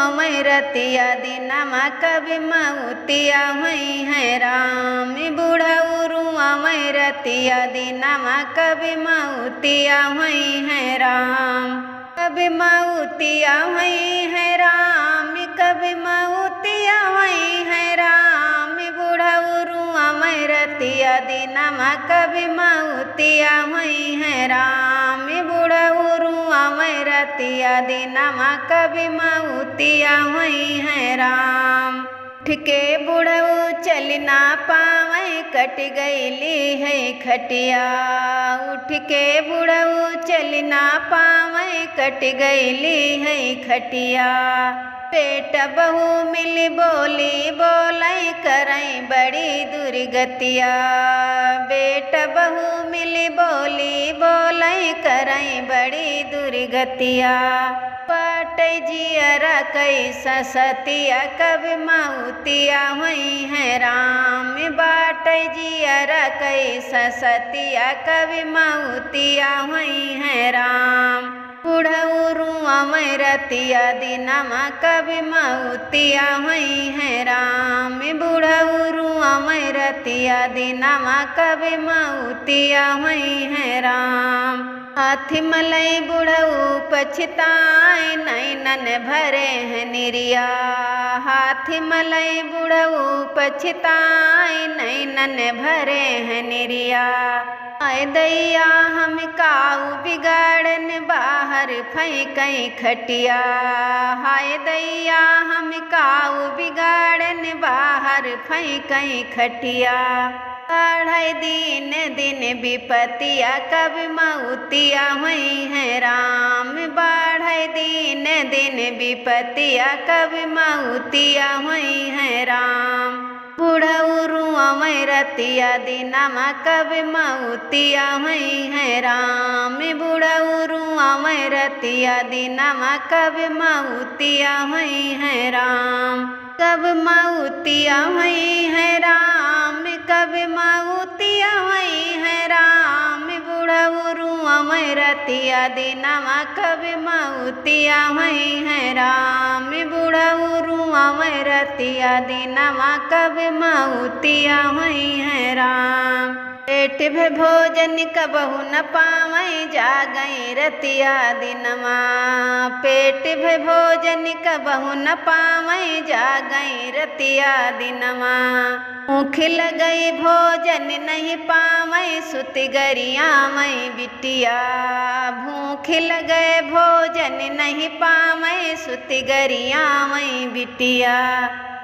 अमय रतिया दिनमा कभी मऊतिया हुई है राम। बुढ़ऊ अमय रतिया दिनमा कभी मऊतिया हुई है राम। कभी मऊतिया हुई है राम, कभी मऊतिया हुई है राम। बुढ़ऊ अमय रतिया दिनमा कभी मऊतिया हुई है राम। बुढ़ऊ अमय रतिया दिनमा कभी मऊतिया हुई है राम। उठ के बुढ़ऊ चल ना पावै कट गईली है खटिया। उठ के बुढ़ऊ चल ना पावै कट गईली है खटिया। पेट बहू मिली बोली बोलै करई बड़ी दुर्गतिया। बेट बहू मिली बोली बोलै करई बड़ी दुर्गतिया। पट जियरा कैसा सतिया कभी मऊतिया हुई है राम। बाट जियरा कैसा सतिया कभी मऊतिया हुई है राम। बुढ़ऊ अमय रतिया दिनमा कभी मऊतिया हुई है राम। बुढ़ऊ अमय रतिया दिनमा कभी मऊतिया हुई है राम। हाथी मलई बुढ़ऊ पछताए नैनन भरे हैं निरिया। हाथी मलई बुढ़ऊ पछताए नैनन भरे हैं निरिया। आय दैया हम काऊ बिगाड़न बाहर फेंकई खटिया। हाय दैया हम काऊ बिगाड़न बाहर फेंकई खटिया। बढ़ई दिन दिन विपतिया कभी मऊतिया हुई है राम। बढ़ई दिन दिन विपतिया कभी मऊतिया हुई है राम। बुढ़ऊ अमय रतिया दिनमा कभी मऊतिया हुई है राम। बुढ़ऊ अमय रतिया दिनमा कभी मऊतिया हुई है राम। कब मऊतिया हुई है राम, कब मऊतिया हुई है राम। बुढ़ऊ अमय रतिया दिनमा कभी मऊतिया हुई है राम। बुढ़ऊ अमय रतिया दिनमा कभी मऊतिया हुई है राम। पेट भे भोजन कबहू न पावै जागई रतिया दिनमा। पेट भे भोजन कबहू न पावै जागई रतिया दिनमा। भूख लगई भोजन नहीं पावै सुत गरिया मई बिटिया। भूख लगे भोजन नहीं पावै सुत गरिया मई बिटिया।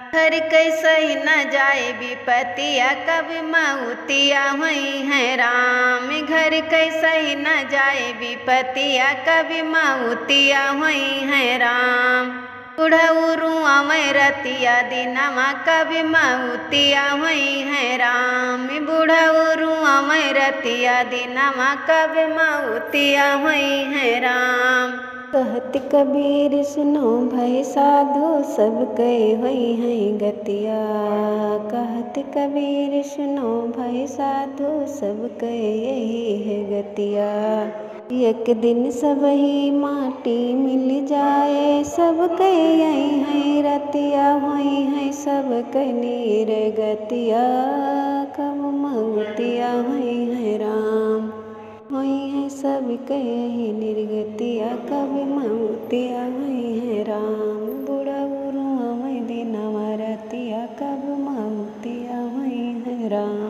घर कैसे न जाए विपतिया कभी मऊतिया हुई है राम। घर कैसे न जाए विपतिया कभी मऊतिया हुई है राम। बुढ़ऊ अमय रतिया दिनमा कभी मऊतिया हुई है राम। बुढ़ऊ अमय रतिया दिनमा कभी मऊतिया हुई है राम। कहत कबीर सुनो भय साधु सब कहे हुई है गतिया। कहत कबीर सुनो भय साधु सब कहे यही है गतिया। एक दिन सब ही माटी मिल जाए सब कहे यही है रतिया हुई है सब कनीर गतिया। कब मऊतिया हुई है राम, हुई है सब कहे निर्गतिया। कभी मऊतिया हुई है राम। बुढ़ऊ अमय दिनमा रतिया कब मऊतिया हुई है राम।